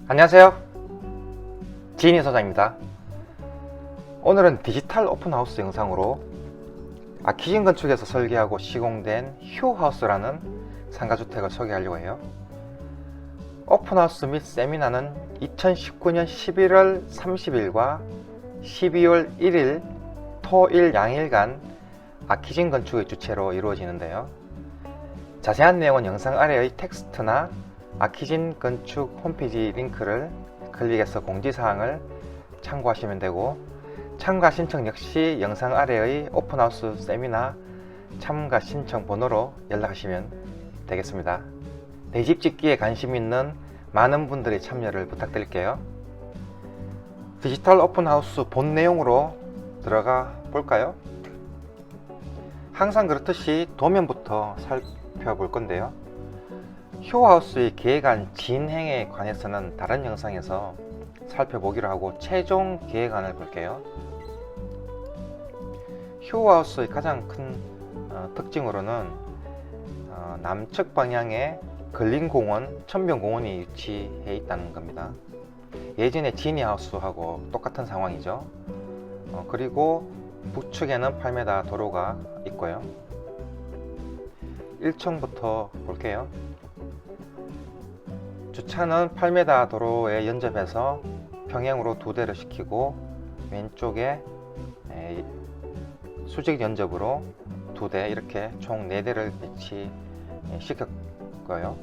안녕하세요, 지인이 소장입니다. 오늘은 디지털 오픈하우스 영상으로 아키진 건축에서 설계하고 시공된 휴하우스라는 상가주택을 소개하려고 해요. 오픈하우스 및 세미나는 2019년 11월 30일과 12월 1일 토일 양일간 아키진 건축의 주최로 이루어지는데요. 자세한 내용은 영상 아래의 텍스트나 아키진 건축 홈페이지 링크를 클릭해서 공지사항을 참고하시면 되고, 참가 신청 역시 영상 아래의 오픈하우스 세미나 참가 신청 번호로 연락하시면 되겠습니다. 내 집 짓기에 관심 있는 많은 분들의 참여를 부탁드릴게요. 디지털 오픈하우스 본 내용으로 들어가 볼까요? 항상 그렇듯이 도면부터 살펴볼 건데요. 휴하우스의 계획안 진행에 관해서는 다른 영상에서 살펴보기로 하고 최종 계획안을 볼게요. 휴하우스의 가장 큰 특징으로는 남측 방향에 근린공원, 천변공원이 위치해 있다는 겁니다. 예전에 지니하우스하고 똑같은 상황이죠. 그리고 북측에는 8m 도로가 있고요. 1층부터 볼게요. 주차는 8m 도로에 연접해서 평행으로 2대를 시키고, 왼쪽에 수직 연접으로 2대, 이렇게 총 4대를 배치시켰고요.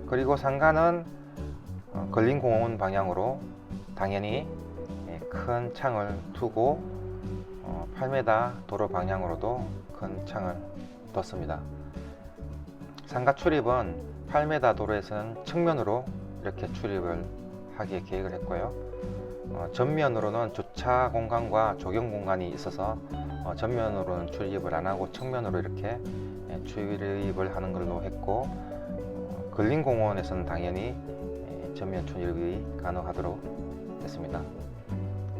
그리고 상가는 근린공원 방향으로 당연히 큰 창을 두고 8m 도로 방향으로도 큰 창을 뒀습니다. 상가 출입은 8m 도로에서는 측면으로 이렇게 출입을 하기에 계획을 했고요. 전면으로는 주차 공간과 조경 공간이 있어서 전면으로는 출입을 안 하고 측면으로 이렇게 출입을 하는 걸로 했고, 근린공원에서는 당연히 전면 출입이 가능하도록 했습니다.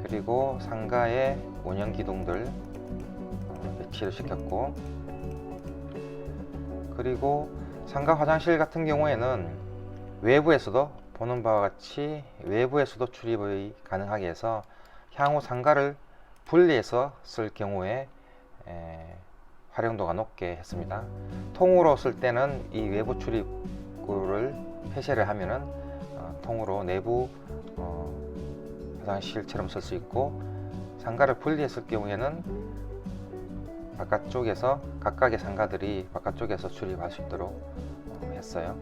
그리고 상가에 운영 기둥들 배치를 시켰고, 그리고 상가 화장실 같은 경우에는 외부에서도 보는 바와 같이 외부에서도 출입이 가능하게 해서 향후 상가를 분리해서 쓸 경우에 활용도가 높게 했습니다. 통으로 쓸 때는 이 외부 출입구를 폐쇄를 하면은 통으로 내부 화장실처럼 쓸 수 있고, 상가를 분리했을 경우에는 바깥쪽에서 각각의 상가들이 바깥쪽에서 출입할 수 있도록 했어요.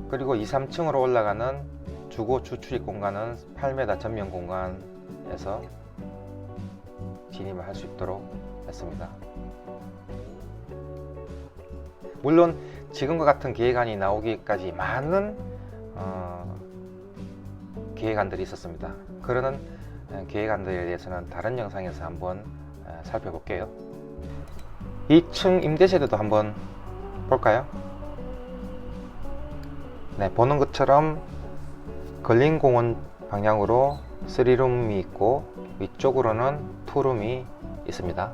그리고 2, 3층으로 올라가는 주거 주출입 공간은 8m 전면 공간에서 진입을 할 수 있도록 했습니다. 물론 지금과 같은 계획안이 나오기까지 많은 계획안들이 있었습니다. 그러는 계획안들에 대해서는 다른 영상에서 한번 살펴볼게요. 2층 임대세대도 한번 볼까요? 네, 보는 것처럼 근린공원 방향으로 3룸이 있고 위쪽으로는 2룸이 있습니다.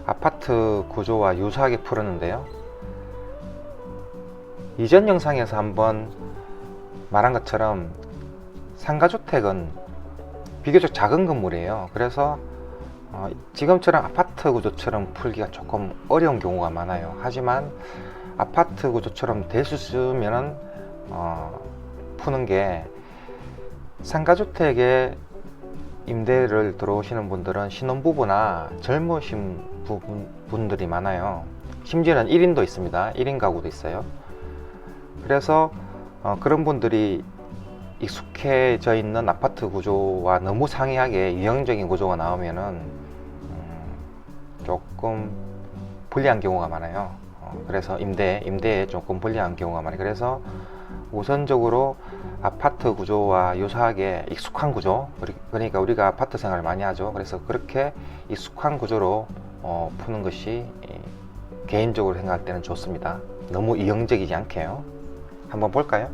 아파트 구조와 유사하게 풀었는데요. 이전 영상에서 한번 말한 것처럼 상가주택은 비교적 작은 건물이에요. 그래서 지금처럼 아파트 구조처럼 풀기가 조금 어려운 경우가 많아요. 하지만 아파트 구조처럼 될 수 있으면 푸는 게, 상가주택에 임대를 들어오시는 분들은 신혼부부나 젊으신 분들이 많아요. 심지어는 1인도 있습니다. 1인 가구도 있어요. 그래서 그런 분들이 익숙해져 있는 아파트 구조와 너무 상이하게 유형적인 구조가 나오면은 조금 불리한 경우가 많아요. 그래서 임대에 조금 불리한 경우가 많아요. 그래서 우선적으로 아파트 구조와 유사하게 익숙한 구조, 그러니까 우리가 아파트 생활을 많이 하죠. 그래서 그렇게 익숙한 구조로 푸는 것이 개인적으로 생각할 때는 좋습니다. 너무 이형적이지 않게요. 한번 볼까요?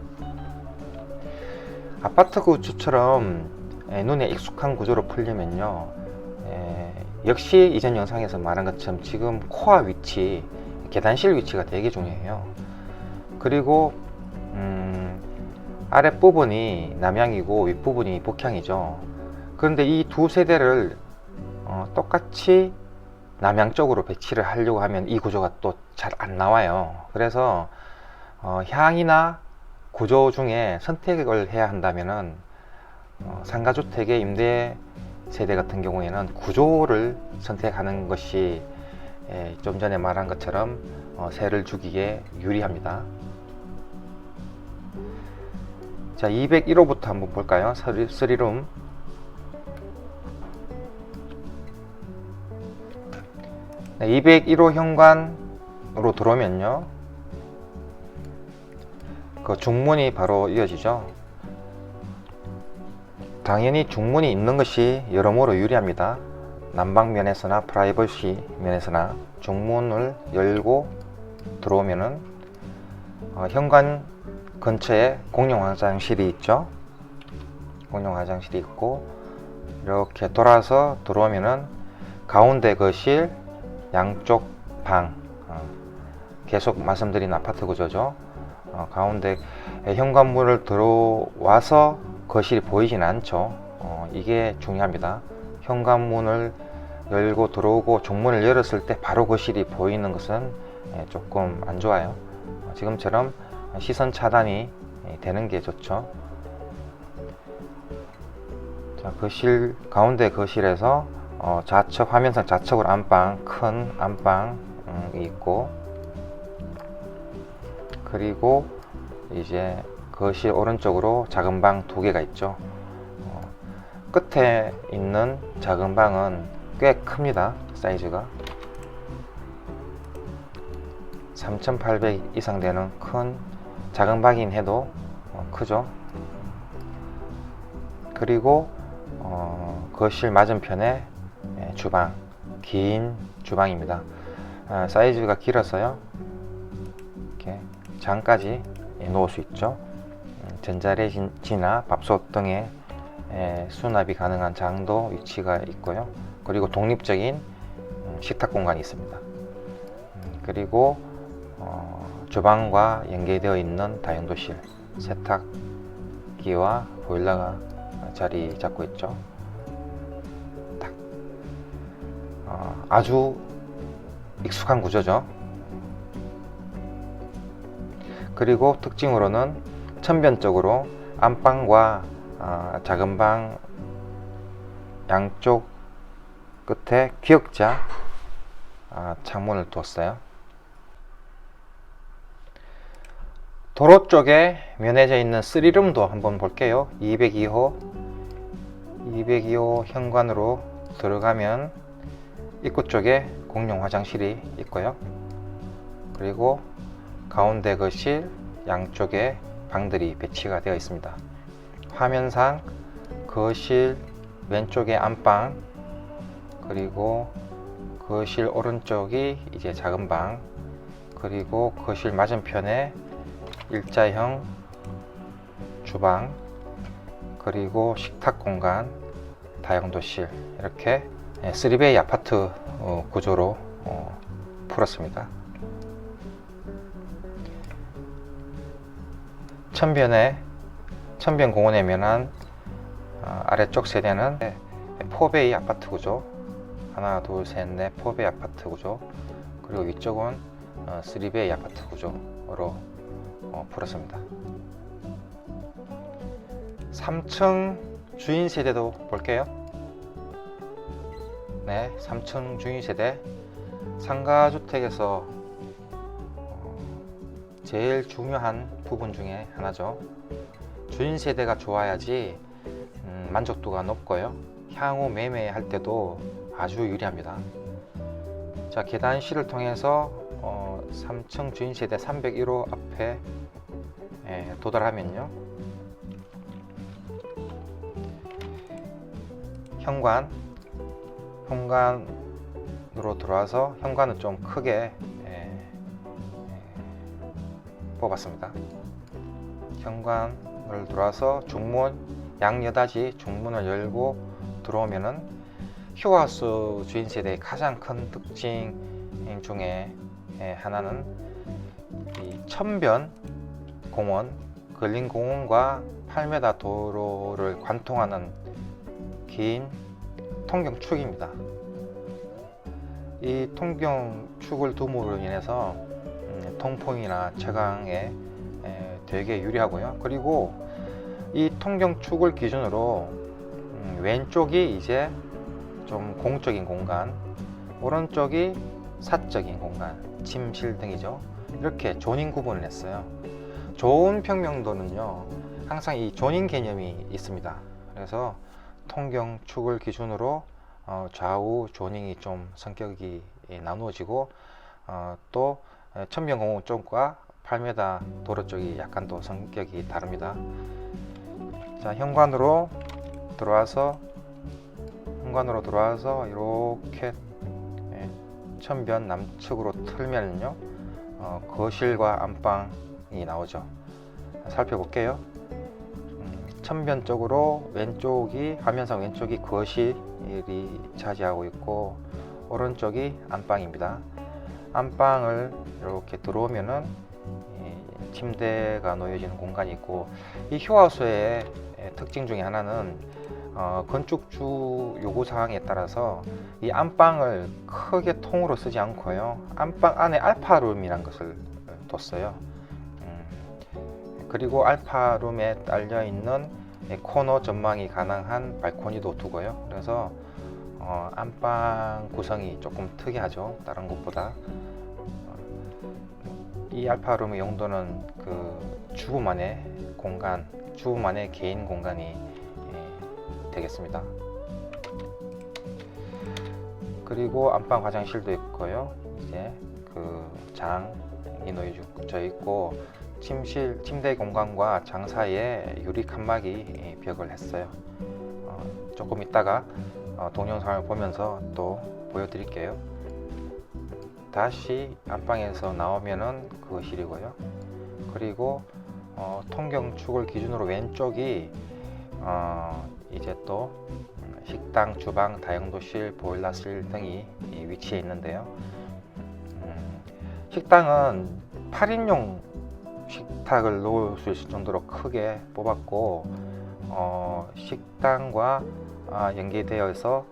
아파트 구조처럼 눈에 익숙한 구조로 풀려면요, 역시 이전 영상에서 말한 것처럼 지금 코어 위치, 계단실 위치가 되게 중요해요. 그리고 아랫부분이 남향이고 윗부분이 북향이죠. 그런데 이 두 세대를 똑같이 남향 쪽으로 배치를 하려고 하면 이 구조가 또 잘 안 나와요. 그래서 향이나 구조 중에 선택을 해야 한다면은 상가주택의 임대 세대 같은 경우에는 구조를 선택하는 것이 좀 전에 말한 것처럼 세를 주기에 유리합니다. 자, 201호부터 한번 볼까요? 3룸. 네, 201호 현관으로 들어오면요, 그 중문이 바로 이어지죠. 당연히 중문이 있는 것이 여러모로 유리합니다. 난방 면에서나 프라이버시 면에서나 중문을 열고 들어오면은 현관 근처에 공용 화장실이 있죠. 공용 화장실이 있고, 이렇게 돌아서 들어오면은 가운데 거실, 양쪽 방, 계속 말씀드린 아파트 구조죠. 가운데 현관문을 들어와서 거실이 보이진 않죠. 이게 중요합니다. 현관문을 열고 들어오고 중문을 열었을 때 바로 거실이 보이는 것은 조금 안 좋아요. 지금처럼 시선 차단이 되는 게 좋죠. 자, 거실, 가운데 거실에서 좌측, 화면상 좌측으로 안방, 큰 안방이 있고, 그리고 이제 거실 오른쪽으로 작은 방 두 개가 있죠. 끝에 있는 작은 방은 꽤 큽니다. 사이즈가 3800 이상 되는 큰 작은 방이긴 해도 크죠. 그리고 거실 맞은편에 주방, 긴 주방입니다. 사이즈가 길어서요, 이렇게 장까지 놓을 수 있죠. 전자레인지나 밥솥 등의 수납이 가능한 장도 위치가 있고요. 그리고 독립적인 식탁 공간이 있습니다. 그리고 주방과 연계되어 있는 다용도실, 세탁기와 보일러가 자리 잡고 있죠. 아주 익숙한 구조죠. 그리고 특징으로는 천변적으로 안방과 작은 방 양쪽 끝에 기역자 창문을 두었어요. 도로 쪽에 면해져 있는 3룸도 한번 볼게요. 202호 현관으로 들어가면 입구 쪽에 공용 화장실이 있고요. 그리고 가운데 거실, 양쪽에 방들이 배치가 되어 있습니다. 화면상 거실 왼쪽에 안방, 그리고 거실 오른쪽이 이제 작은 방, 그리고 거실 맞은편에 일자형 주방, 그리고 식탁 공간, 다용도실, 이렇게 3베이 아파트 구조로 풀었습니다. 천변 공원에 면한 아래쪽 세대는 4베이 아파트 구조, 하나 둘 셋 넷 4베이 아파트 구조, 그리고 위쪽은 3베이 아파트 구조로 풀었습니다. 3층 주인 세대도 볼게요. 네, 3층 주인 세대. 상가주택에서 제일 중요한 부분 중에 하나죠. 주인 세대가 좋아야지 만족도가 높고요. 향후 매매할 때도 아주 유리합니다. 자, 계단실을 통해서 3층 주인 세대 301호 앞에 도달하면요. 현관으로 들어와서 현관은 좀 크게 뽑았습니다. 현관을 들어와서 중문 양여닫이 중문을 열고 들어오면은 휴하우스 주인 세대의 가장 큰 특징 중에 하나는 이 천변 공원, 근린 공원과 8m 도로를 관통하는 긴 통경축입니다. 이 통경축을 둠으로 인해서 통풍이나 채광에 되게 유리하고요. 그리고 이 통경축을 기준으로 왼쪽이 이제 좀 공적인 공간, 오른쪽이 사적인 공간, 침실 등이죠. 이렇게 존인 구분을 했어요. 좋은 평명도는요, 항상 이 존인 개념이 있습니다. 그래서 통경축을 기준으로 좌우 조닝이 좀 성격이 나누어지고 또 천변공원 쪽과 8m 도로 쪽이 약간 또 성격이 다릅니다. 자, 현관으로 들어와서 이렇게 천변 남측으로 틀면요, 거실과 안방이 나오죠. 살펴볼게요. 천변 쪽으로 왼쪽이 화면상 왼쪽이 거실이 차지하고 있고 오른쪽이 안방입니다. 안방을 이렇게 들어오면은 침대가 놓여지는 공간이 있고, 이 휴하우스의 특징 중에 하나는 건축주 요구사항에 따라서 이 안방을 크게 통으로 쓰지 않고요, 안방 안에 알파룸이라는 것을 뒀어요. 그리고 알파룸에 딸려 있는 코너 전망이 가능한 발코니도 두고요. 그래서 안방 구성이 조금 특이하죠, 다른 곳보다. 이 알파룸의 용도는 그 주부만의 공간, 주부만의 개인 공간이 되겠습니다. 그리고 안방 화장실도 있고요. 이제 그 장이 놓여져 있고, 침대 공간과 장 사이에 유리 칸막이 벽을 했어요. 조금 있다가 동영상을 보면서 또 보여드릴게요. 다시 안방에서 나오면은 거실이고요. 그리고 통경축을 기준으로 왼쪽이 이제 또 식당, 주방, 다용도실, 보일러실 등이 위치해 있는데요. 식당은 8인용 식탁을 놓을 수 있을 정도로 크게 뽑았고, 식당과 연계되어 있어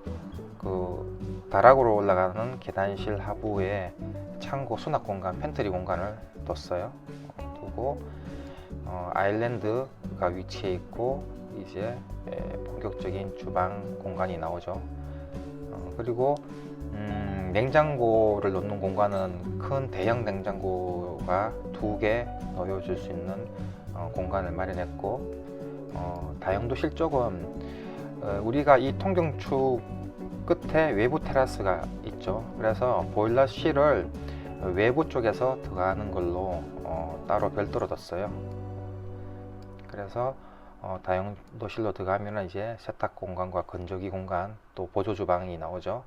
그 다락으로 올라가는 계단실 하부에 창고, 수납 공간, 팬트리 공간을 뒀어요. 두고 아일랜드가 위치해 있고, 이제 본격적인 주방 공간이 나오죠. 그리고 냉장고를 놓는 공간은 큰 대형 냉장고가 2개 놓여줄 수 있는 공간을 마련했고, 다용도실 쪽은 우리가 이 통경축 끝에 외부 테라스가 있죠. 그래서 보일러실을 외부 쪽에서 들어가는 걸로 따로 별도로 뒀어요. 그래서 다용도실로 들어가면 이제 세탁 공간과 건조기 공간, 또 보조 주방이 나오죠.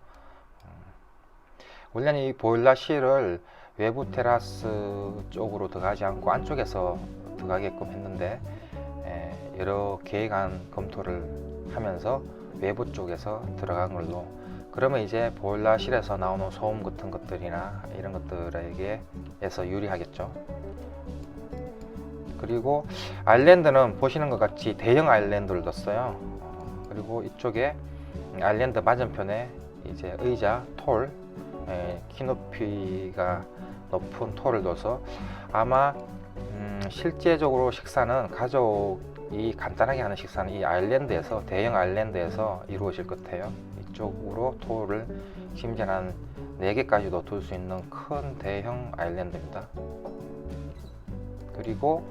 원래는 이 보일러실을 외부 테라스 쪽으로 들어가지 않고 안쪽에서 들어가게끔 했는데, 여러 계획안 검토를 하면서 외부 쪽에서 들어간 걸로, 그러면 이제 보일러실에서 나오는 소음 같은 것들이나 이런 것들에게서 유리하겠죠. 그리고 아일랜드는 보시는 것 같이 대형 아일랜드를 뒀어요. 그리고 이쪽에 아일랜드 맞은편에 이제 의자, 톨, 키높이가 높은 톨을 둬서 아마 실제적으로 식사는 가족이 간단하게 하는 식사는 이 아일랜드에서, 대형 아일랜드에서 이루어질 것 같아요. 이쪽으로 톨을 심지어 한 4개까지도 둘 수 있는 큰 대형 아일랜드입니다. 그리고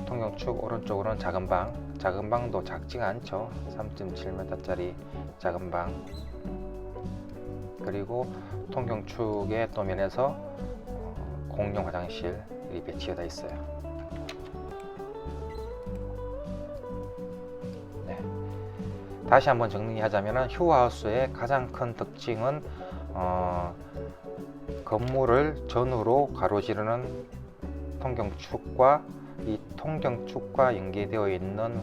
통경축 오른쪽으로는 작은 방, 작은 방도 작지가 않죠. 3.7m짜리 작은 방. 그리고 통경축의 또 면에서 공용 화장실이 배치가 되어 있어요. 네. 다시 한번 정리하자면 휴하우스의 가장 큰 특징은 건물을 전후로 가로지르는 통경축과 이 통경축과 연계되어 있는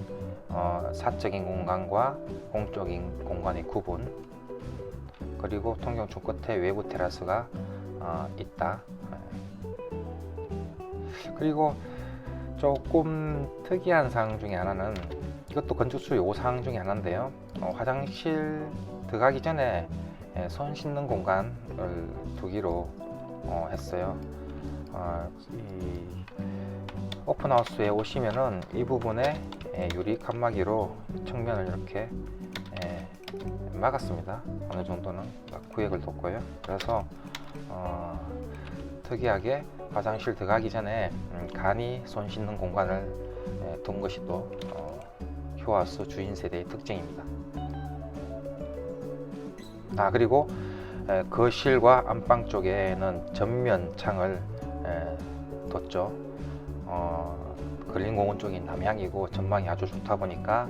사적인 공간과 공적인 공간의 구분, 그리고 통경축 끝에 외부 테라스가 있다. 그리고 조금 특이한 사항 중에 하나는, 이것도 건축수 요사항 중에 하나인데요. 화장실 들어가기 전에 손 씻는 공간을 두기로 했어요. 이 오픈하우스에 오시면은 이 부분에 유리 칸막이로 측면을 이렇게 막았습니다. 어느 정도는 구획을 뒀고요. 그래서 특이하게 화장실 들어가기 전에 간이 손 씻는 공간을 둔 것이 또 휴하우스 주인 세대의 특징입니다. 그리고 거실과 안방 쪽에는 전면 창을 뒀죠. 근린공원 쪽이 남향이고 전망이 아주 좋다 보니까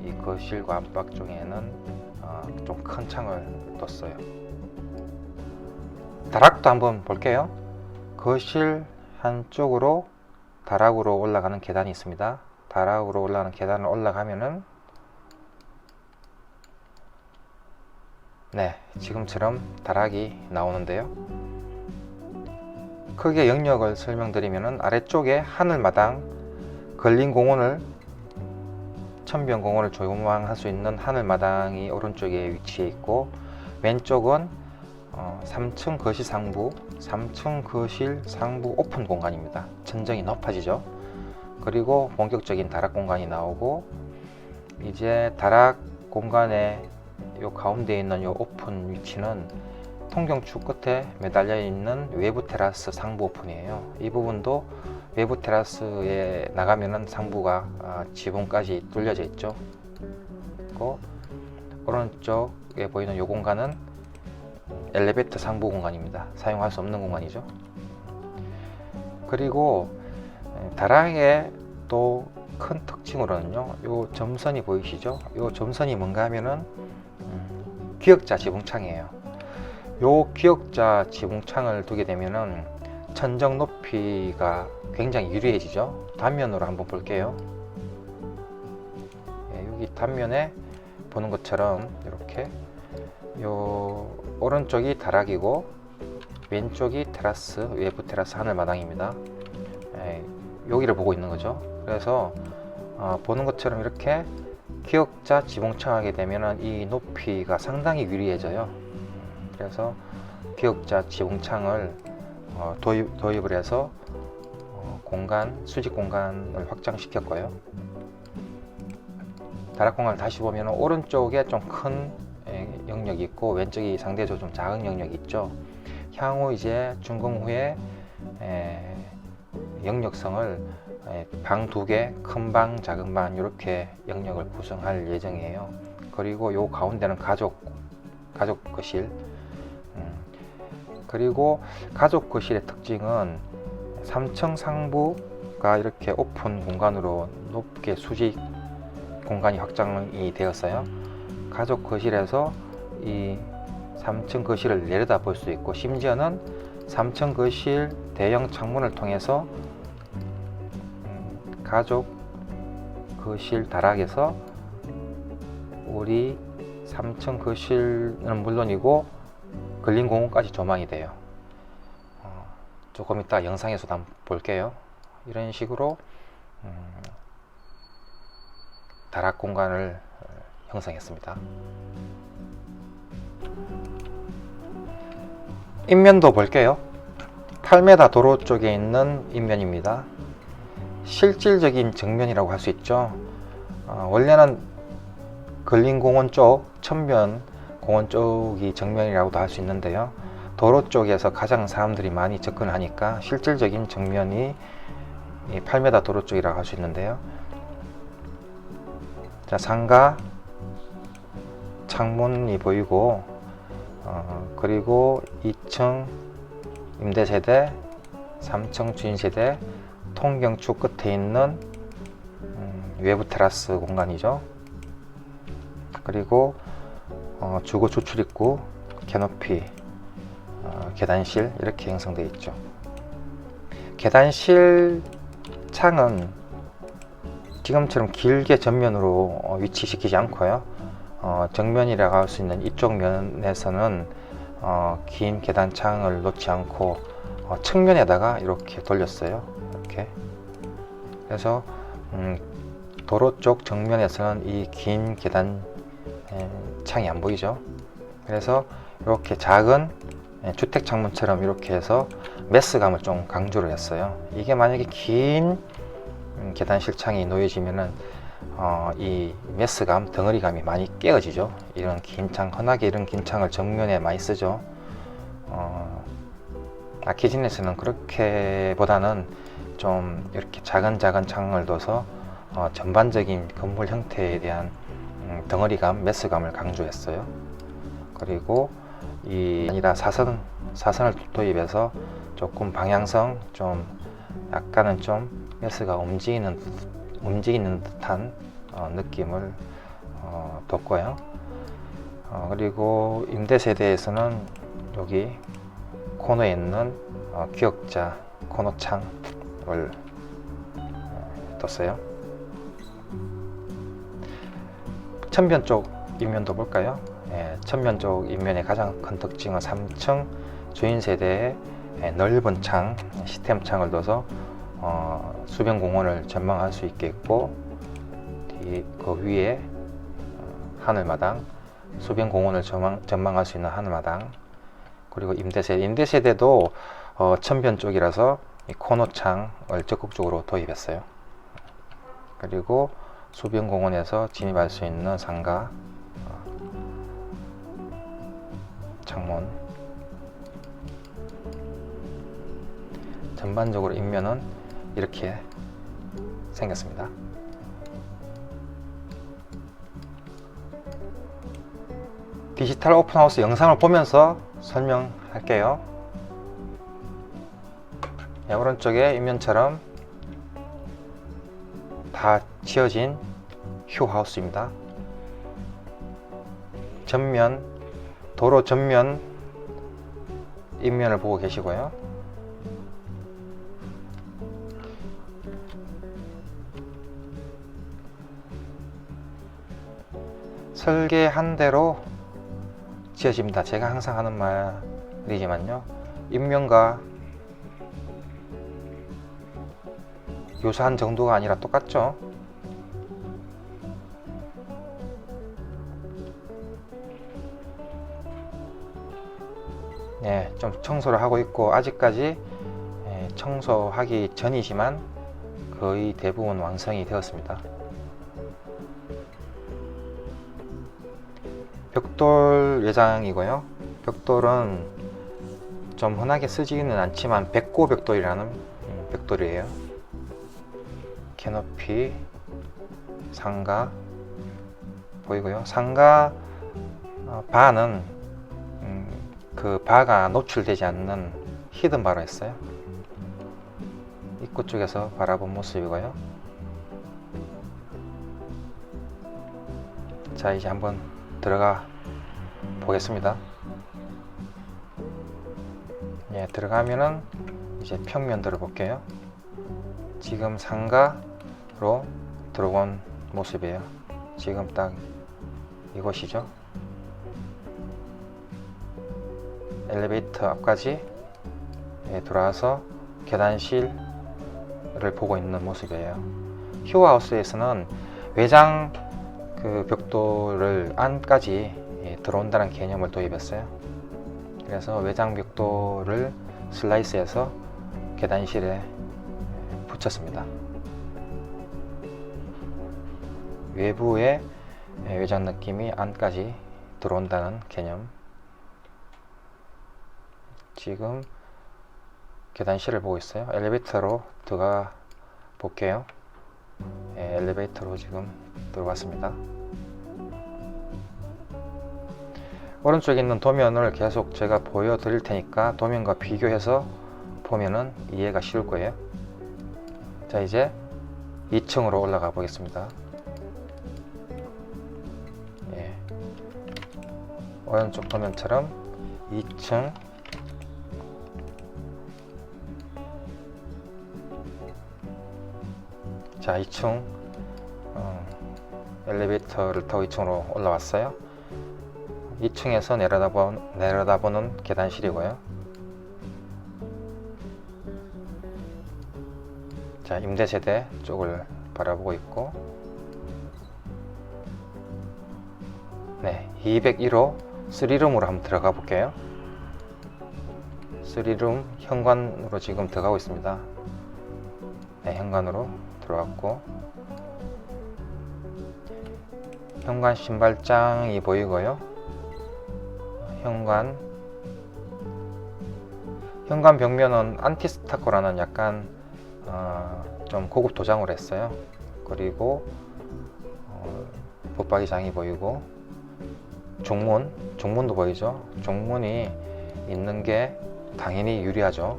이 거실과 안방 쪽에는 좀 큰 창을 뒀어요. 다락도 한번 볼게요. 거실 한쪽으로 다락으로 올라가는 계단이 있습니다. 다락으로 올라가는 계단을 올라가면은 지금처럼 다락이 나오는데요. 크게 영역을 설명드리면은 아래쪽에 하늘마당, 근린공원을 천변공원을 조망할 수 있는 하늘마당이 오른쪽에 위치해 있고, 왼쪽은 3층 거실 상부, 3층 거실 상부 오픈 공간입니다. 천정이 높아지죠. 그리고 본격적인 다락 공간이 나오고, 이제 다락 공간에 요 가운데 있는 요 오픈 위치는 통경축 끝에 매달려 있는 외부 테라스 상부 오픈이에요. 이 부분도 외부 테라스에 나가면은 상부가 지붕까지 뚫려져 있죠. 그리고 오른쪽에 보이는 요 공간은 엘리베이터 상부 공간입니다. 사용할 수 없는 공간이죠. 그리고 다락의 또 큰 특징으로는요, 요 점선이 보이시죠? 요 점선이 뭔가 하면은 기역자 지붕창이에요. 요 기역자 지붕창을 두게 되면은 천정 높이가 굉장히 유리해지죠. 단면으로 한번 볼게요. 여기 단면에 보는 것처럼 이렇게 요 오른쪽이 다락이고 왼쪽이 테라스, 외부 테라스 하늘마당입니다. 여기를 보고 있는 거죠. 그래서 보는 것처럼 이렇게 기역자 지붕창하게 되면은 이 높이가 상당히 유리해져요. 그래서 기역자 지붕창을 도입을 해서 수직 공간을 확장시켰고요. 다락 공간을 다시 보면 오른쪽에 좀 큰 영역이 있고 왼쪽이 상대적으로 좀 작은 영역이 있죠. 향후 이제 준공 후에 영역성을 방 2개, 큰 방, 작은 방 이렇게 영역을 구성할 예정이에요. 그리고 요 가운데는 가족 거실. 그리고 가족 거실의 특징은 3층 상부가 이렇게 오픈 공간으로 높게 수직 공간이 확장이 되었어요. 가족 거실에서 이 3층 거실을 내려다 볼 수 있고, 심지어는 3층 거실 대형 창문을 통해서 가족 거실 다락에서 우리 3층 거실은 물론이고 근린공원까지 조망이 돼요. 조금 이따 영상에서도 한번 볼게요. 이런 식으로 다락 공간을 형성했습니다. 인면도 볼게요. 8m 도로 쪽에 있는 인면입니다. 실질적인 정면이라고 할 수 있죠. 원래는 근린공원 쪽, 천변공원 쪽이 정면이라고도 할 수 있는데요. 도로 쪽에서 가장 사람들이 많이 접근하니까 실질적인 정면이 이 8m 도로 쪽이라고 할 수 있는데요. 자, 상가 창문이 보이고, 그리고 2층 임대세대, 3층 주인세대, 통경축 끝에 있는 외부 테라스 공간이죠. 그리고 주거 주출입구, 캐노피, 계단실 이렇게 형성되어 있죠. 계단실 창은 지금처럼 길게 전면으로 위치시키지 않고요. 정면이라고 할 수 있는 이쪽 면에서는 긴 계단창을 놓지 않고 측면에다가 이렇게 돌렸어요. 이렇게. 그래서 도로 쪽 정면에서는 이 긴 계단 창이 안 보이죠. 그래서 이렇게 작은 주택 창문처럼 이렇게 해서 메스감을 좀 강조를 했어요. 이게 만약에 긴 계단실 창이 놓여지면은 이 메스감, 덩어리감이 많이 깨어지죠. 이런 긴 창, 흔하게 이런 긴 창을 정면에 많이 쓰죠. 아키진에서는 그렇게 보다는 좀 이렇게 작은 창을 둬서 전반적인 건물 형태에 대한 덩어리감, 메스감을 강조했어요. 그리고 이 아니라 사선을 도입해서 조금 방향성, 좀 약간은 좀 메스가 움직이는 듯한 느낌을 뒀고요. 그리고 임대세대에서는 여기 코너에 있는 기역자 코너창을 뒀어요. 천변 쪽 인면도 볼까요? 천변 쪽 인면의 가장 큰 특징은 3층 주인세대에 넓은 창, 시스템 창을 둬서 수변공원을 전망할 수 있겠고, 그 위에 하늘마당, 수변공원을 전망할 수 있는 하늘마당, 그리고 임대세대도 천변 쪽이라서 이 코너창을 적극적으로 도입했어요. 그리고 수변공원에서 진입할 수 있는 상가 창문, 전반적으로 인면은 이렇게 생겼습니다. 디지털 오픈하우스 영상을 보면서 설명할게요. 오른쪽에 인면처럼 다 지어진 휴하우스입니다. 전면, 도로 전면 인면을 보고 계시고요. 설계한 대로 지어집니다. 제가 항상 하는 말이지만요, 인면과 유사한 정도가 아니라 똑같죠. 네, 좀 청소를 하고 있고, 아직까지 청소하기 전이지만 거의 대부분 완성이 되었습니다. 벽돌 외장이고요. 벽돌은 좀 흔하게 쓰지는 않지만 백고 벽돌이라는 벽돌이에요. 캐노피, 상가 보이고요. 상가 바는 그 바가 노출되지 않는 히든 바로 했어요. 입구 쪽에서 바라본 모습이고요. 자, 이제 한번 들어가 보겠습니다. 예, 들어가면은 이제 평면들을 볼게요. 지금 상가로 들어온 모습이에요. 지금 딱 이곳이죠. 엘리베이터 앞까지 들어와서 계단실을 보고 있는 모습이에요. 휴하우스에서는 외장 그 벽돌을 안까지 들어온다는 개념을 도입했어요. 그래서 외장 벽돌을 슬라이스해서 계단실에 붙였습니다. 외부의 외장 느낌이 안까지 들어온다는 개념. 지금 계단실을 보고 있어요. 엘리베이터로 들어가 볼게요. 예, 엘리베이터로 지금 들어왔습니다. 오른쪽에 있는 도면을 계속 제가 보여드릴 테니까 도면과 비교해서 보면은 이해가 쉬울 거예요. 자, 이제 2층으로 올라가 보겠습니다. 예. 오른쪽 도면처럼 2층 자, 2층 엘리베이터를 타고 2층으로 올라왔어요. 2층에서 내려다보는 계단실이고요. 자, 임대세대 쪽을 바라보고 있고, 네, 201호 3룸으로 한번 들어가 볼게요. 3룸 현관으로 지금 들어가고 있습니다. 네, 현관으로 들어왔고, 현관 신발장이 보이고요. 현관 벽면은 안티스타코라는 약간 좀 고급 도장으로 했어요. 그리고 붙박이장이 보이고, 종문도 보이죠. 종문이 있는 게 당연히 유리하죠.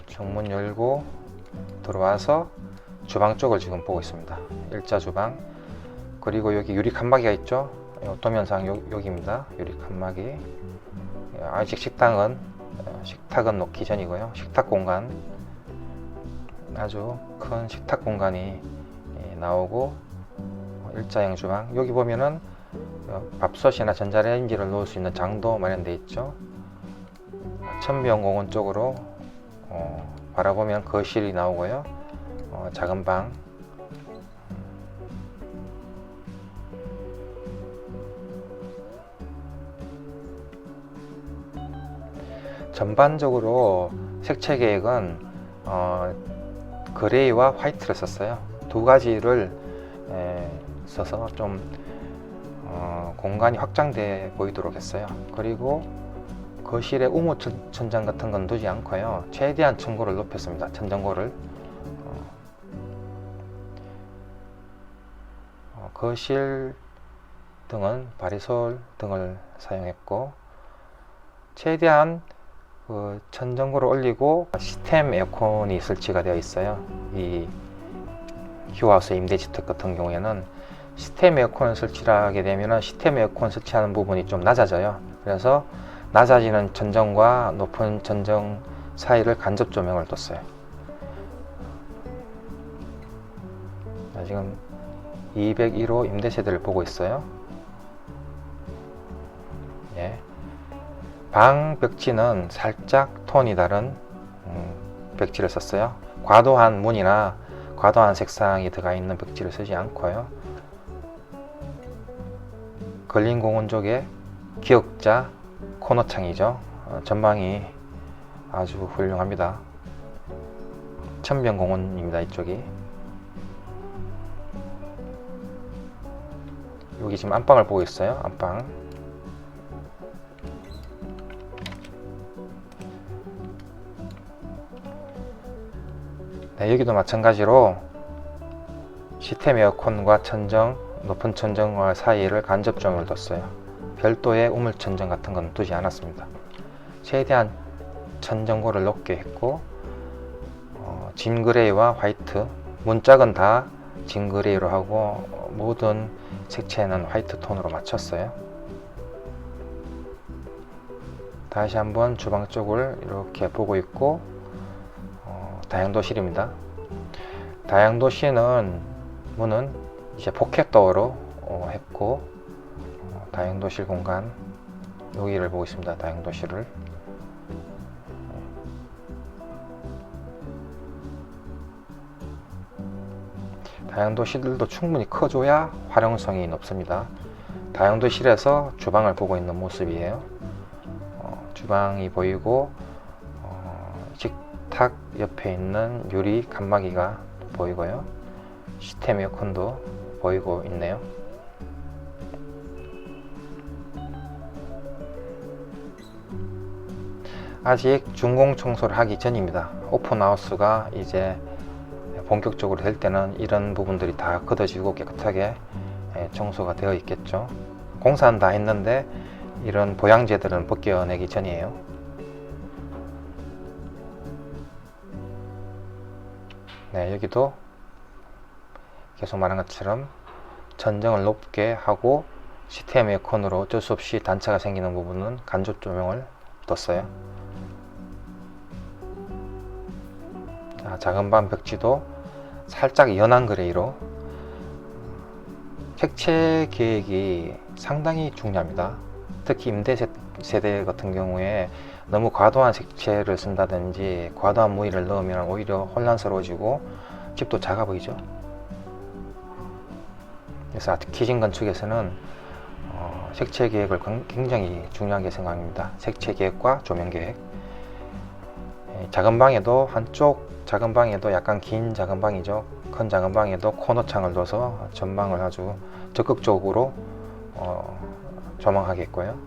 종문 열고 들어와서 주방 쪽을 지금 보고 있습니다. 일자 주방. 그리고 여기 유리 칸막이가 있죠. 도면상 여기입니다. 유리 칸막이. 아직 식탁은 놓기 전이고요. 식탁 공간, 아주 큰 식탁 공간이 나오고, 일자형 주방. 여기 보면은 밥솥이나 전자레인지를 놓을 수 있는 장도 마련되어 있죠. 천변공원 쪽으로 바라보면 거실이 나오고요. 작은 방, 전반적으로 색채 계획은 그레이와 화이트를 썼어요. 두 가지를 써서 좀 공간이 확장돼 보이도록 했어요. 그리고 거실에 우무 천장 같은 건 두지 않고요. 최대한 층고를 높였습니다. 천정고를. 거실 등은 바리솔 등을 사용했고, 최대한 천정고를 올리고 시스템 에어컨이 설치가 되어 있어요. 이 휴하우스 임대주택 같은 경우에는 시스템 에어컨을 설치하게 되면 시스템 에어컨 설치하는 부분이 좀 낮아져요. 그래서 낮아지는 천정과 높은 천정 사이를 간접 조명을 뒀어요. 자, 지금 201호 임대세대를 보고 있어요. 예. 방 벽지는 살짝 톤이 다른 벽지를 썼어요. 과도한 문이나 과도한 색상이 들어가 있는 벽지를 쓰지 않고요. 걸린공원 쪽에 기역자 코너창이죠. 전방이 아주 훌륭합니다. 천변공원입니다. 이쪽이. 여기 지금 안방을 보고 있어요. 안방. 네, 여기도 마찬가지로 시스템 에어컨과 천정, 높은 천정과 사이를 간접 조명을 뒀어요. 별도의 우물 천정 같은 건 두지 않았습니다. 최대한 천정고를 높게 했고, 진그레이와 화이트, 문짝은 다 진그레이로 하고 모든 색채는 화이트 톤으로 맞췄어요. 다시 한번 주방 쪽을 이렇게 보고 있고, 다용도실입니다. 다용도실은 문은 이제 포켓도어로 했고, 다용도실 공간 여기를 보고 있습니다. 다용도실을. 다용도실도 충분히 커줘야 활용성이 높습니다. 다용도실에서 주방을 보고 있는 모습이에요. 주방이 보이고, 식탁 옆에 있는 유리 칸막이가 보이고요. 시스템 에어컨도 보이고 있네요. 아직 준공 청소를 하기 전입니다. 오픈하우스가 이제 본격적으로 될 때는 이런 부분들이 다 걷어지고 깨끗하게 청소가 되어 있겠죠. 공사는 다 했는데 이런 보양재들은 벗겨내기 전이에요. 네, 여기도 계속 말한 것처럼 전정을 높게 하고 시스템 에어컨으로 어쩔 수 없이 단차가 생기는 부분은 간접 조명을 뒀어요. 자, 작은 방 벽지도 살짝 연한 그레이로. 색채 계획이 상당히 중요합니다. 특히 임대 세대 같은 경우에 너무 과도한 색채를 쓴다든지 과도한 무늬를 넣으면 오히려 혼란스러워지고 집도 작아 보이죠. 그래서 아트키진 건축에서는 색채 계획을 굉장히 중요하게 생각합니다. 색채 계획과 조명 계획. 작은 방에도 한쪽 작은 방에도 약간 긴 작은 방이죠. 큰 작은 방에도 코너 창을 둬서 전방을 아주 적극적으로 조망하겠고요.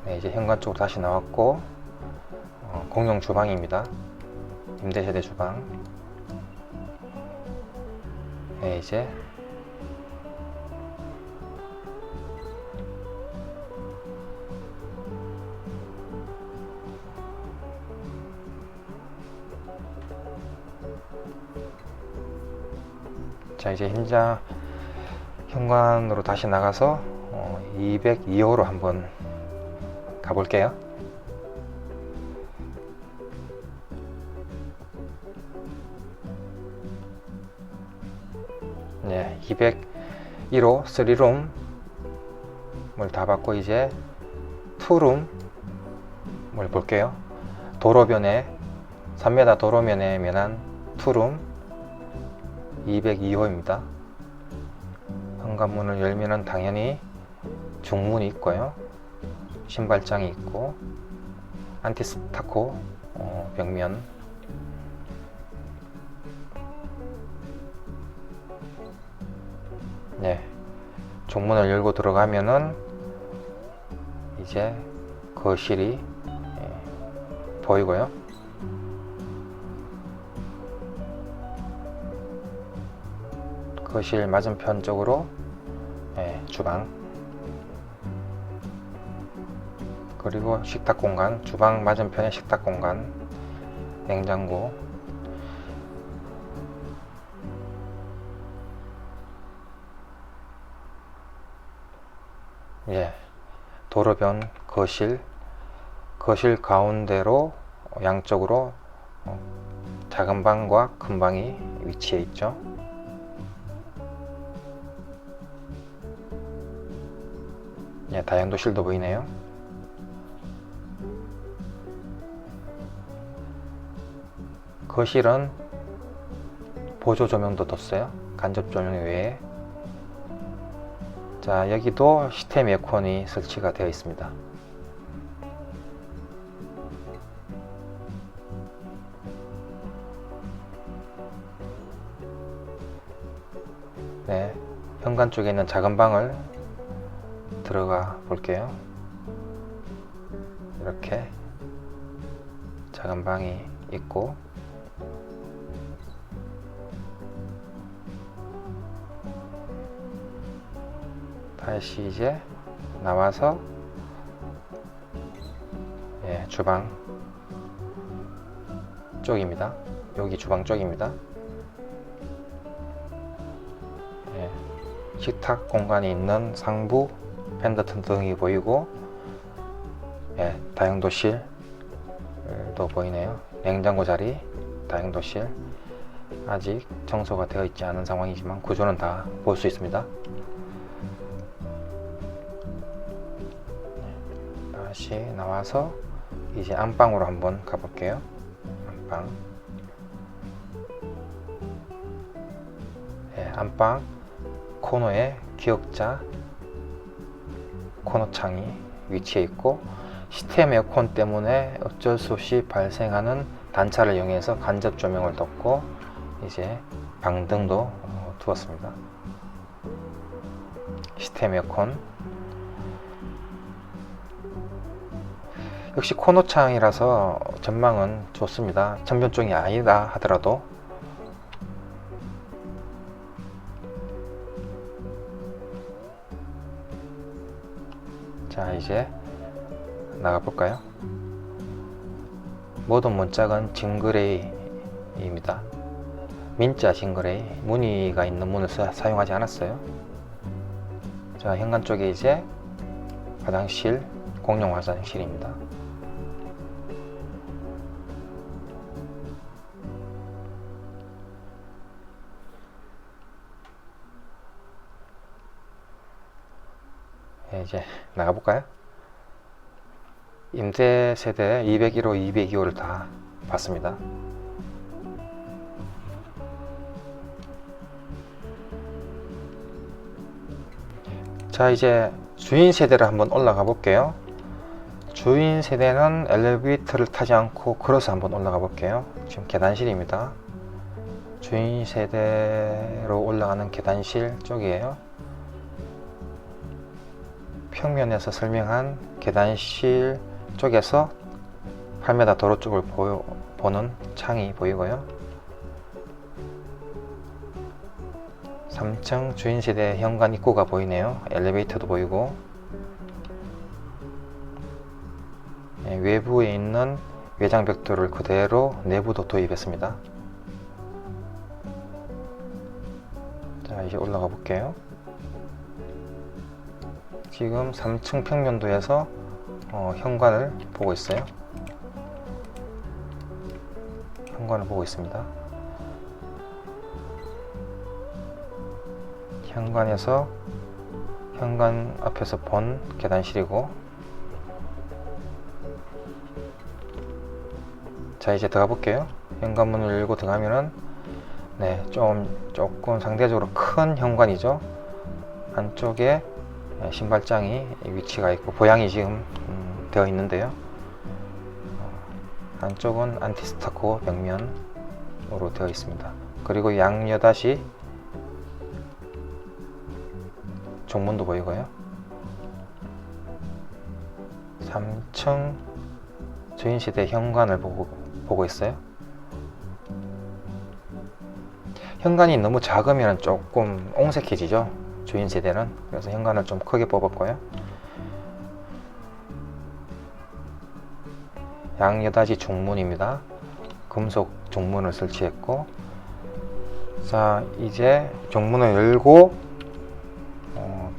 네, 이제 현관 쪽으로 다시 나왔고 공용 주방입니다. 임대세대 주방. 네, 이제 자, 이제 현관으로 다시 나가서 202호로 한번 가볼게요. 네, 201호 3룸을 다 받고 이제 2룸을 볼게요. 도로변에 3m 도로면에 면한 2룸 202호입니다. 현관문을 열면은 당연히 중문이 있고요. 신발장이 있고 안티스타코 벽면. 네, 중문을 열고 들어가면은 이제 거실이 보이고요. 거실 맞은편 쪽으로 주방, 그리고 식탁 공간, 주방 맞은편에 식탁 공간, 냉장고. 도로변 거실 가운데로 양쪽으로 작은 방과 큰 방이 위치해 있죠. 다용도실도 보이네요. 거실은 보조 조명도 뒀어요. 간접 조명 외에. 자, 여기도 시스템 에어컨이 설치가 되어 있습니다. 네, 현관 쪽에 있는 작은 방을 들어가 볼게요. 이렇게 작은 방이 있고, 다시 이제 나와서 주방 쪽입니다. 여기 주방 쪽입니다. 식탁 공간이 있는 상부 펜더튼 등이 보이고, 다용도실도 보이네요. 냉장고 자리, 다용도실. 아직 청소가 되어 있지 않은 상황이지만 구조는 다 볼 수 있습니다. 다시 나와서 이제 안방으로 한번 가볼게요. 안방. 안방 코너에 기역자 코너창이 위치해 있고, 시스템 에어컨 때문에 어쩔 수 없이 발생하는 단차를 이용해서 간접 조명을 뒀고, 이제 방등도 두었습니다. 시스템 에어컨. 역시 코너창이라서 전망은 좋습니다. 전변종이 아니다 하더라도. 자, 이제 나가볼까요? 모든 문짝은 징그레이입니다. 민자 징그레이, 무늬가 있는 문을 사용하지 않았어요. 자, 현관 쪽에 이제 화장실, 공용 화장실입니다. 네, 이제 나가볼까요? 임대 세대 201호, 202호를 다 봤습니다. 자, 이제 주인 세대를 한번 올라가 볼게요. 주인 세대는 엘리베이터를 타지 않고 걸어서 한번 올라가 볼게요. 지금 계단실입니다. 주인 세대로 올라가는 계단실 쪽이에요. 평면에서 설명한 계단실 쪽에서 8m 도로 쪽을 보는 창이 보이고요. 3층 주인세대 현관 입구가 보이네요. 엘리베이터도 보이고, 외부에 있는 외장 벽돌을 그대로 내부도 도입했습니다. 자, 이제 올라가 볼게요. 지금 3층 평면도에서 현관을 보고 있어요. 현관을 보고 있습니다. 현관에서 현관 앞에서 본 계단실이고, 자, 이제 들어가 볼게요. 현관문을 열고 들어가면은 네, 조금 상대적으로 큰 현관이죠. 안쪽에 신발장이 위치가 있고 보양이 지금 되어 있는데요. 안쪽은 안티스타코 벽면으로 되어 있습니다. 그리고 양여닫이 정문도 보이고요. 3층 주인세대 현관을 보고 있어요. 현관이 너무 작으면 조금 옹색해지죠, 주인세대는. 그래서 현관을 좀 크게 뽑았고요. 양여닫이 중문입니다. 금속 중문을 설치했고, 자, 이제 중문을 열고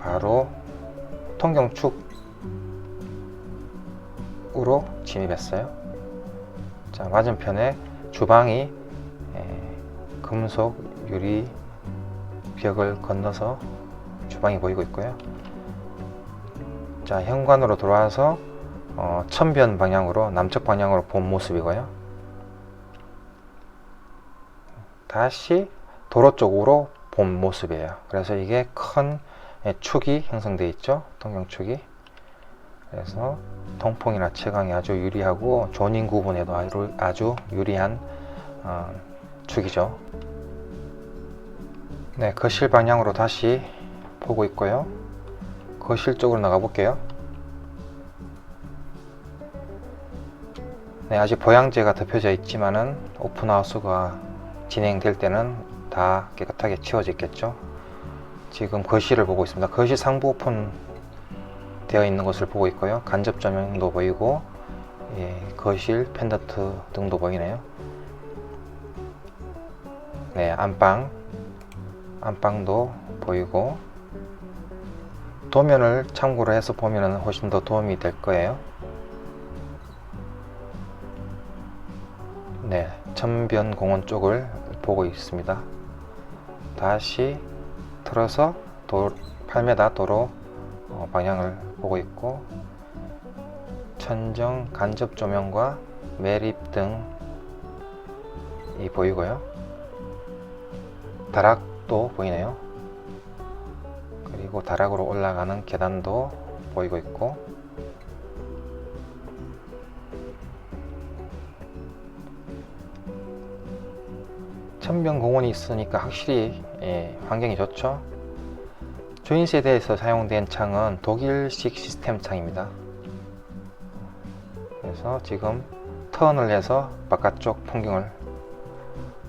바로 통경축으로 진입했어요. 자, 맞은편에 주방이 금속 유리 벽을 건너서 주방이 보이고 있고요. 자, 현관으로 들어와서 천변 방향으로, 남쪽 방향으로 본 모습이고요. 다시 도로 쪽으로 본 모습이에요. 그래서 이게 큰 축이 형성되어 있죠, 통경축이. 그래서 통풍이나 채광이 아주 유리하고 조닝 구분에도 아주 유리한 축이죠. 네, 거실 방향으로 다시 보고 있고요. 거실 쪽으로 나가 볼게요. 네, 아직 보양재가 덮여져 있지만은 오픈하우스가 진행될 때는 다 깨끗하게 치워져 있겠죠. 지금 거실을 보고 있습니다. 거실 상부 오픈 되어 있는 것을 보고 있고요. 간접 조명도 보이고, 거실 펜던트 등도 보이네요. 네, 안방도 보이고, 도면을 참고로 해서 보면 훨씬 더 도움이 될 거예요. 네, 천변공원 쪽을 보고 있습니다. 다시 틀어서 8m 도로 방향을 보고 있고, 천정 간접 조명과 매립 등이 보이고요. 다락도 보이네요. 그리고 다락으로 올라가는 계단도 보이고 있고, 천변 공원이 있으니까 확실히 환경이 좋죠. 주인 세대에서 사용된 창은 독일식 시스템 창입니다. 그래서 지금 턴을 해서 바깥쪽 풍경을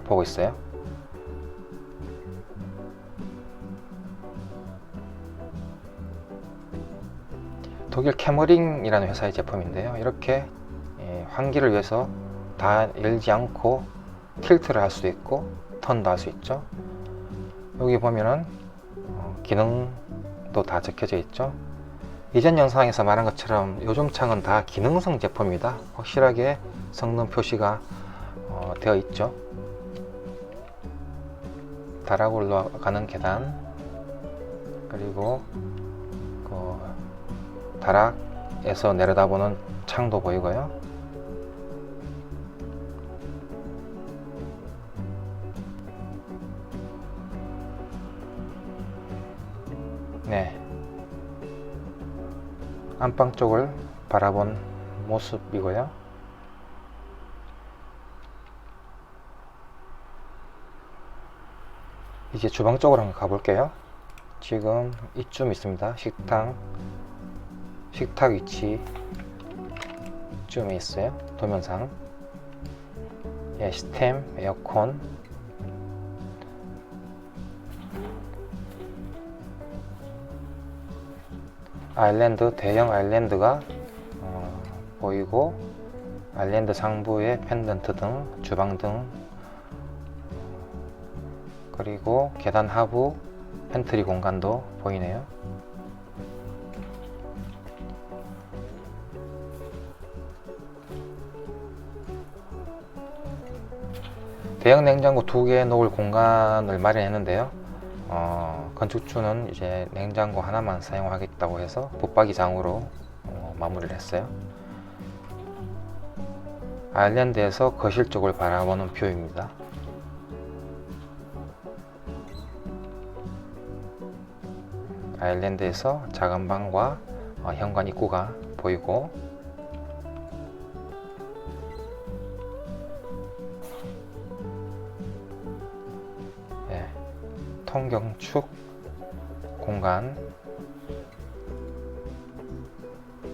보고 있어요. 독일 캐머링이라는 회사의 제품인데요. 이렇게 환기를 위해서 다 열지 않고 틸트를 할 수도 있고 턴도 할 수 있죠. 여기 보면은 기능도 다 적혀져 있죠. 이전 영상에서 말한 것처럼 요즘 창은 다 기능성 제품입니다. 확실하게 성능 표시가 되어 있죠. 다락 올라가는 계단, 그리고 다락에서 내려다보는 창도 보이고요. 네, 안방 쪽을 바라본 모습이고요. 이제 주방 쪽으로 한번 가볼게요. 지금 이쯤 있습니다. 식탁 위치 쯤에 있어요. 도면상. 시스템, 에어컨, 아일랜드, 대형 아일랜드가 보이고, 아일랜드 상부에 펜던트 등, 주방 등, 그리고 계단 하부 팬트리 공간도 보이네요. 대형 냉장고 2개 놓을 공간을 마련했는데요. 건축주는 이제 냉장고 하나만 사용하겠다고 해서 붙박이장으로 마무리를 했어요. 아일랜드에서 거실 쪽을 바라보는 뷰입니다. 아일랜드에서 작은 방과 현관 입구가 보이고, 통경축 공간,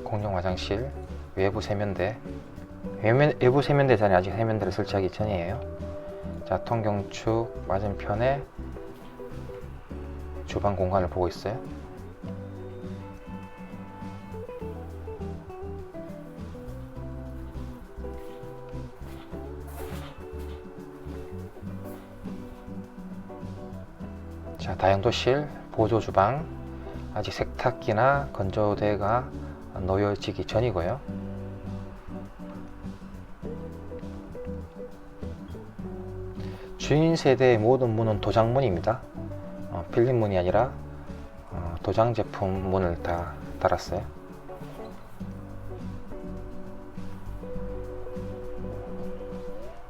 공용 화장실, 외부 세면대, 외부 세면대 자리에 아직 세면대를 설치하기 전이에요. 자, 통경축 맞은편에 주방 공간을 보고 있어요. 자, 다용도실, 보조주방, 아직 세탁기나 건조대가 놓여지기 전이고요. 주인 세대의 모든 문은 도장문입니다. 필름문이 아니라 도장 제품 문을 다 달았어요.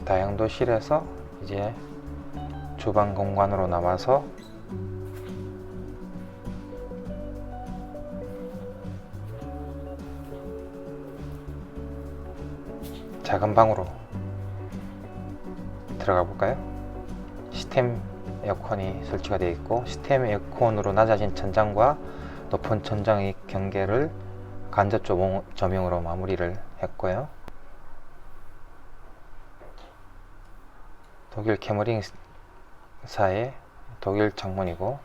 다용도실에서 이제 주방 공간으로 나와서 작은 방으로 들어가 볼까요? 시스템 에어컨이 설치가 되어 있고, 시스템 에어컨으로 낮아진 천장과 높은 천장의 경계를 간접 조명으로 마무리를 했고요. 독일 캐머링사의 독일 창문이고,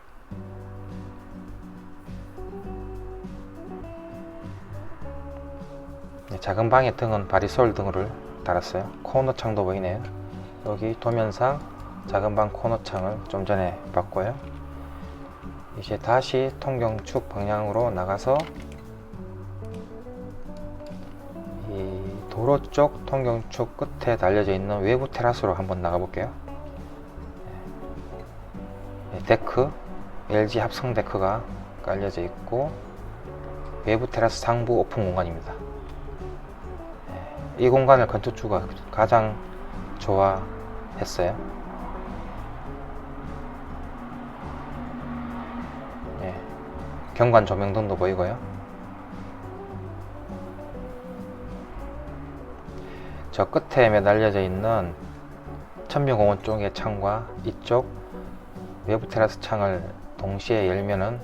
작은 방의 등은 바리솔 등을 달았어요. 코너 창도 보이네요. 여기 도면상 작은 방 코너 창을 좀 전에 봤고요. 이제 다시 통경축 방향으로 나가서 이 도로 쪽 통경축 끝에 달려져 있는 외부 테라스로 한번 나가 볼게요. 데크, LG 합성 데크가 깔려져 있고, 외부 테라스 상부 오픈 공간입니다. 이 공간을 건축주가 가장 좋아했어요. 경관 조명등도 보이고요. 저 끝에 매달려져 있는 천명공원 쪽의 창과 이쪽 외부 테라스 창을 동시에 열면은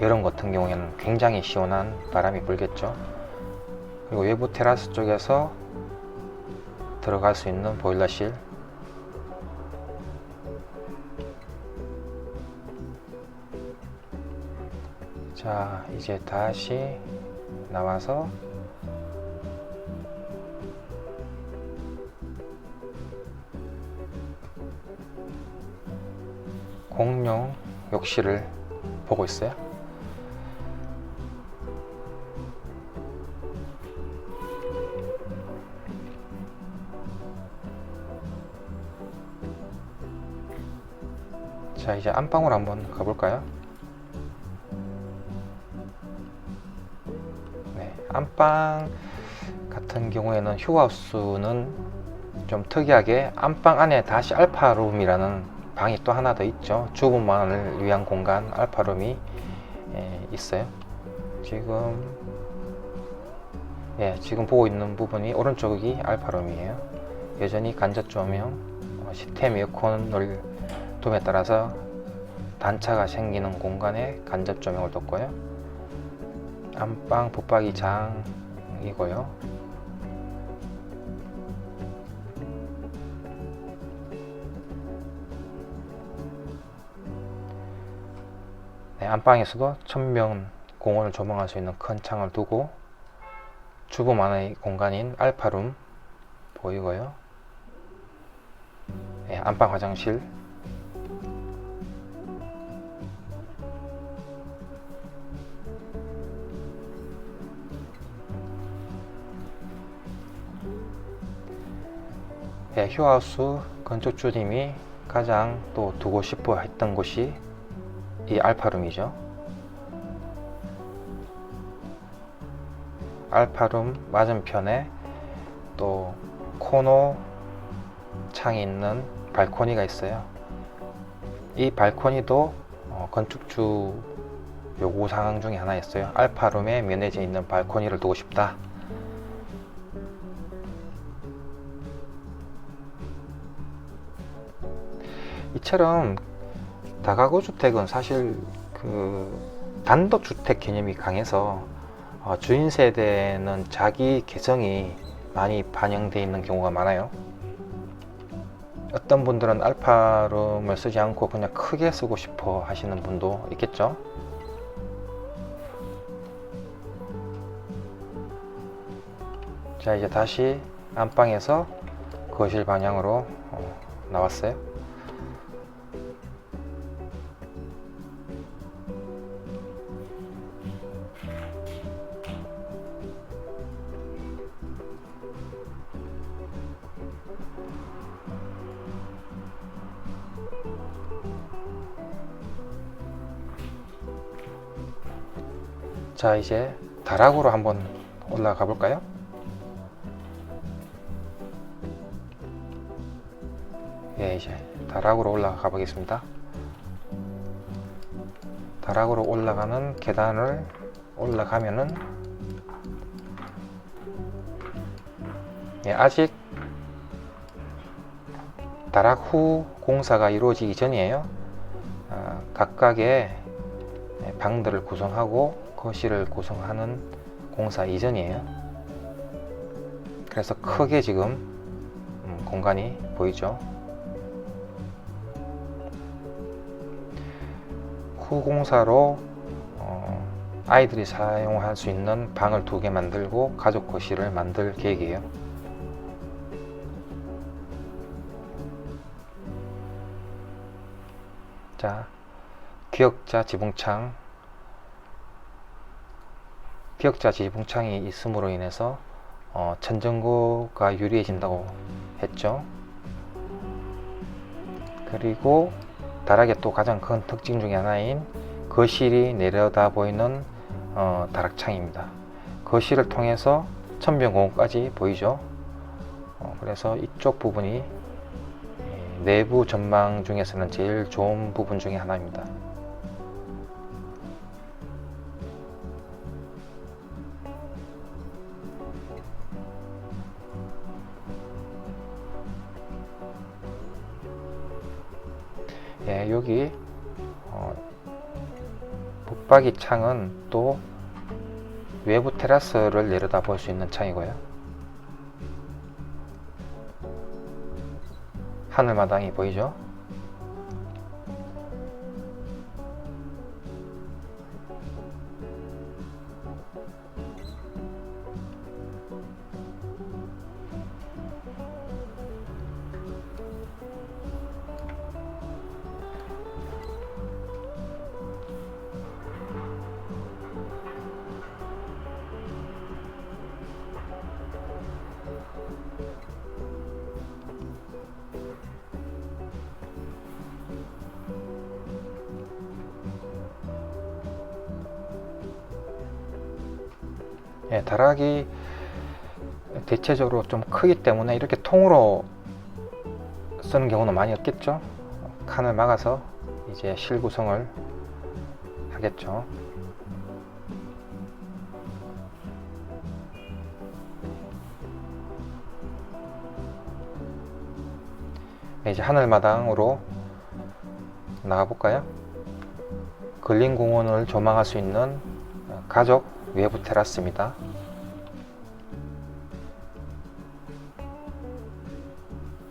여름 같은 경우에는 굉장히 시원한 바람이 불겠죠. 그리고 외부 테라스 쪽에서 들어갈 수 있는 보일러실, 자 이제 다시 나와서 공용 욕실을 보고 있어요. 자 이제 안방으로 한번 가볼까요? 네, 안방 같은 경우에는 휴하우스는 좀 특이하게 안방 안에 다시 알파룸이라는 방이 또 하나 더 있죠. 주부만을 위한 공간 알파룸이 있어요. 지금 보고 있는 부분이 오른쪽이 알파룸이에요. 여전히 간접 조명, 시스템 에어컨을 둠에 따라서 단차가 생기는 공간에 간접 조명을 뒀고요. 안방 붙박이장이고요. 네, 안방에서도 천명 공원을 조망할 수 있는 큰 창을 두고 주부만의 공간인 알파룸 보이고요. 네, 안방 화장실, 네, 휴하우스 건축주님이 가장 또 두고 싶어 했던 곳이 이 알파룸이죠. 알파룸 맞은편에 또 코너 창이 있는 발코니가 있어요. 이 발코니도 건축주 요구사항 중에 하나였어요. 알파룸에 면해져 있는 발코니를 두고 싶다. 이처럼 다가구 주택은 사실 그 단독주택 개념이 강해서 주인 세대는 자기 개성이 많이 반영되어 있는 경우가 많아요. 어떤 분들은 알파룸을 쓰지 않고 그냥 크게 쓰고 싶어 하시는 분도 있겠죠. 자 이제 다시 안방에서 거실 방향으로 나왔어요. 자 이제 다락으로 한번 올라가 볼까요? 예, 이제 다락으로 올라가 보겠습니다. 다락으로 올라가는 계단을 올라가면은 아직 다락 후 공사가 이루어지기 전이에요. 각각의 방들을 구성하고 거실을 구성하는 공사 이전이에요. 그래서 크게 지금 공간이 보이죠. 후 공사로 아이들이 사용할 수 있는 방을 2개 만들고 가족 거실을 만들 계획이에요. 자, 기역자 지붕창이 있음으로 인해서 천정고가 유리해진다고 했죠. 그리고 다락의 또 가장 큰 특징 중에 하나인 거실이 내려다 보이는 다락창입니다. 거실을 통해서 천명공원까지 보이죠. 그래서 이쪽 부분이 내부 전망 중에서는 제일 좋은 부분 중에 하나입니다. 예, 여기 붙박이 창은 또 외부 테라스를 내려다 볼 수 있는 창이고요. 하늘마당이 보이죠? 예, 다락이 대체적으로 좀 크기 때문에 이렇게 통으로 쓰는 경우는 많이 없겠죠. 칸을 막아서 이제 실 구성을 하겠죠. 이제 하늘마당으로 나가 볼까요? 근린공원을 조망할 수 있는 가족 외부 테라스입니다.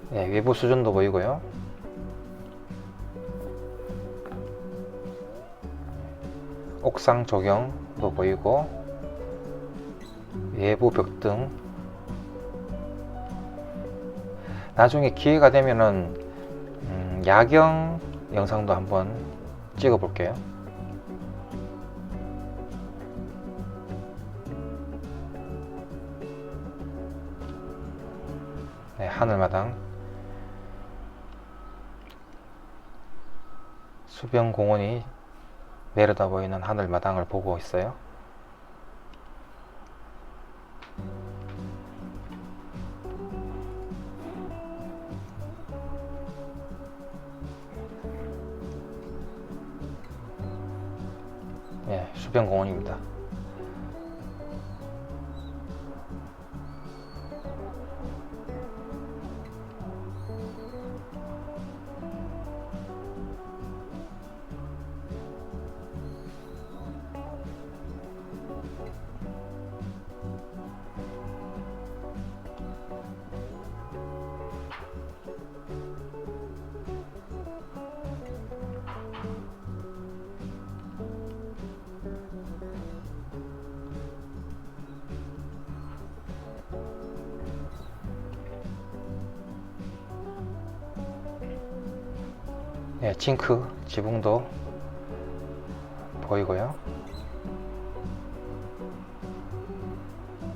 네, 외부 수준도 보이고요. 옥상 조경도 보이고 외부 벽등. 나중에 기회가 되면은 야경 영상도 한번 찍어 볼게요. 네, 하늘마당 수변공원이 내려다 보이는 하늘마당을 보고 있어요. 네, 수변공원입니다. 네, 징크 지붕도 보이고요.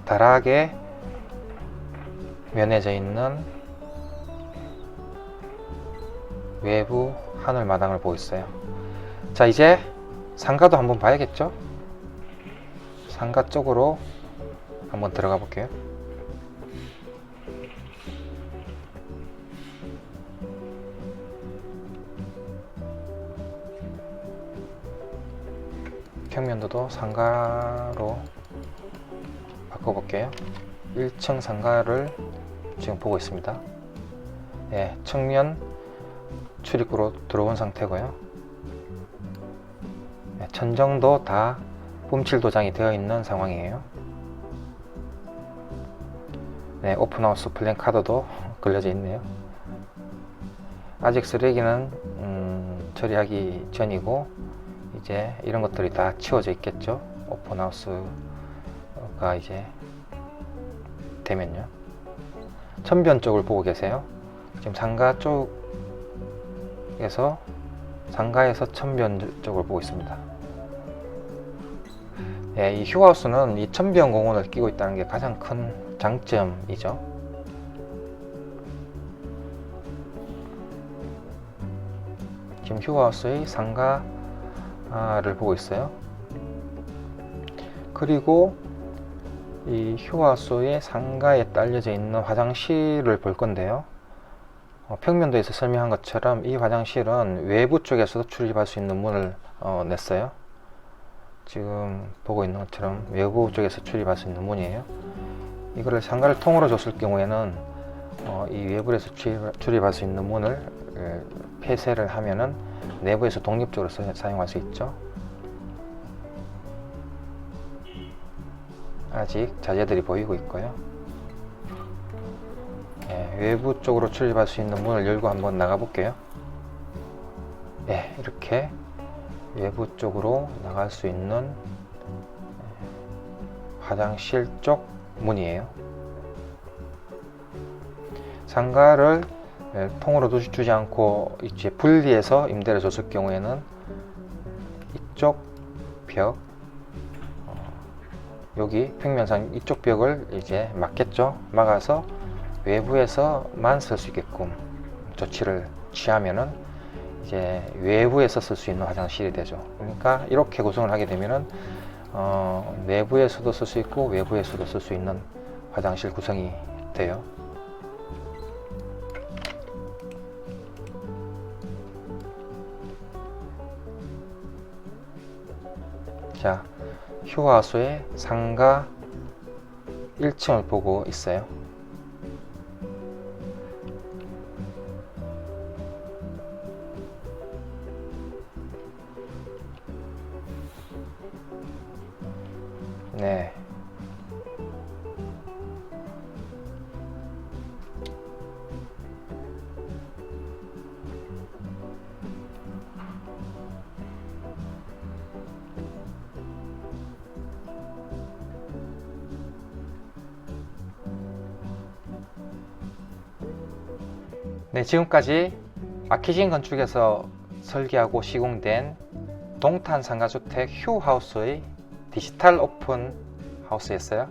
다락에 면해져 있는 외부 하늘마당을 보고 있어요. 자, 이제 상가도 한번 봐야겠죠? 상가 쪽으로 한번 들어가 볼게요. 평면도도 상가로 바꿔볼게요. 1층 상가를 지금 보고 있습니다. 예, 측면 출입구로 들어온 상태고요. 예, 천정도 다 뿜칠 도장이 되어 있는 상황이에요. 네, 오픈하우스 플랜카드도 걸려져 있네요. 아직 쓰레기는 처리하기 전이고 이제 이런 것들이 다 치워져 있겠죠. 오픈하우스가 이제 되면요. 천변 쪽을 보고 계세요. 지금 상가에서 천변 쪽을 보고 있습니다. 예, 이 휴하우스는 이 천변 공원을 끼고 있다는 게 가장 큰 장점이죠. 지금 휴하우스의 상가를 보고 있어요. 그리고 이 휴하우스의 상가에 딸려져 있는 화장실을 볼 건데요. 평면도에서 설명한 것처럼 이 화장실은 외부 쪽에서도 출입할 수 있는 문을 냈어요. 지금 보고 있는 것처럼 외부 쪽에서 출입할 수 있는 문이에요. 이거를 상가를 통으로 줬을 경우에는 이 외부에서 출입할 수 있는 문을 폐쇄를 하면은 내부에서 독립적으로 사용할 수 있죠. 아직 자재들이 보이고 있고요. 외부 쪽으로 출입할 수 있는 문을 열고 한번 나가 볼게요. 이렇게 외부 쪽으로 나갈 수 있는 화장실 쪽 문이에요. 상가를 통으로 두지 않고 이제 분리해서 임대를 줬을 경우에는 이쪽 벽, 여기 평면상 이쪽 벽을 이제 막겠죠. 막아서 외부에서만 쓸 수 있게끔 조치를 취하면은 이제 외부에서 쓸 수 있는 화장실이 되죠. 그러니까 이렇게 구성을 하게 되면은 내부에서도 쓸 수 있고 외부에서도 쓸 수 있는 화장실 구성이 돼요. 자, 휴하소의 상가 1층을 보고 있어요. 네. 네, 지금까지 아키진 건축에서 설계하고 시공된 동탄 상가주택 휴하우스의 디지털 오픈 하우스였어요.